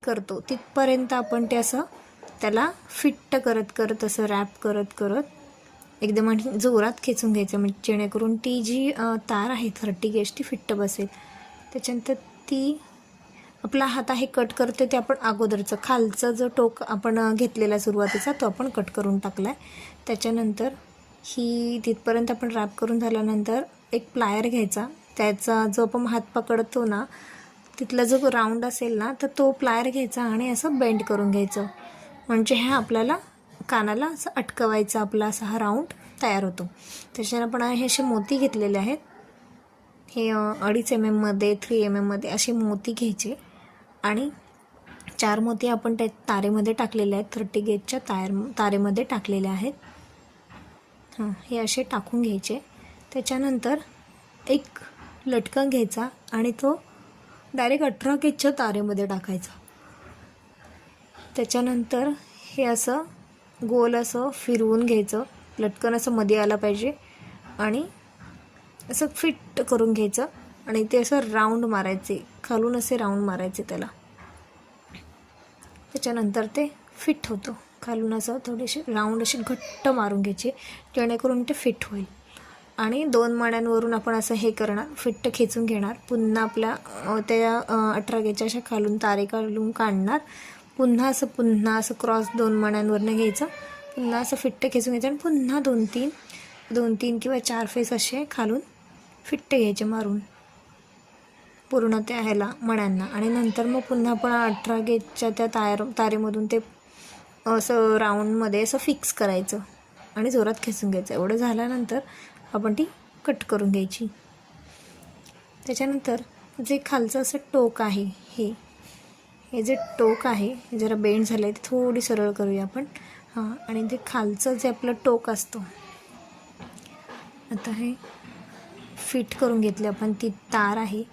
करतो तिथपर्यंत आपण ते असं त्याला फिट्ट करत करत असं रॅप करत करत एकदम आणि जोरात खेचून घ्यायचं, म्हणजे जेणेकरून ती जी तार आहे 30 गेज ती फिट्ट बसेल. त्याच्यानंतर ती आपला हात आहे कट करते ते आपण अगोदरचं खालचं जो टोक आपण घेतलेला सुरुवातीचा तो आपण कट करून टाकला आहे. त्याच्यानंतर ही तिथपर्यंत आपण रॅप करून झाल्यानंतर एक प्लायर घ्यायचा, त्याचा जो आपण हात पकडतो ना तिथला जो राऊंड असेल ना तर तो प्लायर घ्यायचा आणि असं बेंड करून घ्यायचं, म्हणजे हा आपल्याला कानाला असं अटकवायचा आपला असा हा राऊंड तयार होतो. त्याच्यानं आपण हे असे मोती घेतलेले आहेत, हे 2.5 mm मध्ये 3 mm मध्ये असे मोती घ्यायचे आणि 4 मोती आपण त्या तारेमध्ये टाकलेले आहेत, 30 गेजच्या तारेमध्ये टाकलेले आहेत. हे असे टाकून घ्यायचे. त्याच्यानंतर एक लटकन घ्यायचा आणि तो डायरेक्ट 18 गेजच्या तारेमध्ये टाकायचा. त्याच्यानंतर हे असं गोल असं फिरवून घ्यायचं, लटकन असं मध्ये आला पाहिजे आणि असं फिट करून घ्यायचं आणि ते असं राऊंड मारायचे, खालून असे राऊंड मारायचे त्याला. त्याच्यानंतर ते फिट होतं. खालून असं थोडेसे राऊंड असे घट्ट मारून घ्यायचे जेणेकरून ते फिट होईल. आणि 2 मण्यांवरून आपण असं हे करणार, फिट्ट खेचून घेणार. पुन्हा आपल्या त्या 18 गेजच्या अशा खालून तारे काढून काढणार. पुन्हा असं क्रॉस 2 मण्यांवरनं घ्यायचं, पुन्हा असं फिट्ट खेचून घ्यायचं आणि पुन्हा 2-3 किंवा 4 फेस असे खालून फिट्ट घ्यायचे मारून पूर्ण त्या ह्याला मण्यांना. आणि नंतर मग पुन्हा आपण 18 गेजच्या त्या तारेमधून ते असं राऊंडमध्ये असं फिक्स करायचं आणि जोरात खेचून घ्यायचं. एवढं झाल्यानंतर आपण ती कट करून घ्यायची. त्याच्यानंतर जे खालचं असं टोक आहे, हे जे टोक आहे हे जरा बेंड झालं आहे, ते थोडी सरळ करूया आपण. आणि ते खालचं जे आपलं टोक असतं, आता हे फिट करून घेतले आपण. ती तार आहे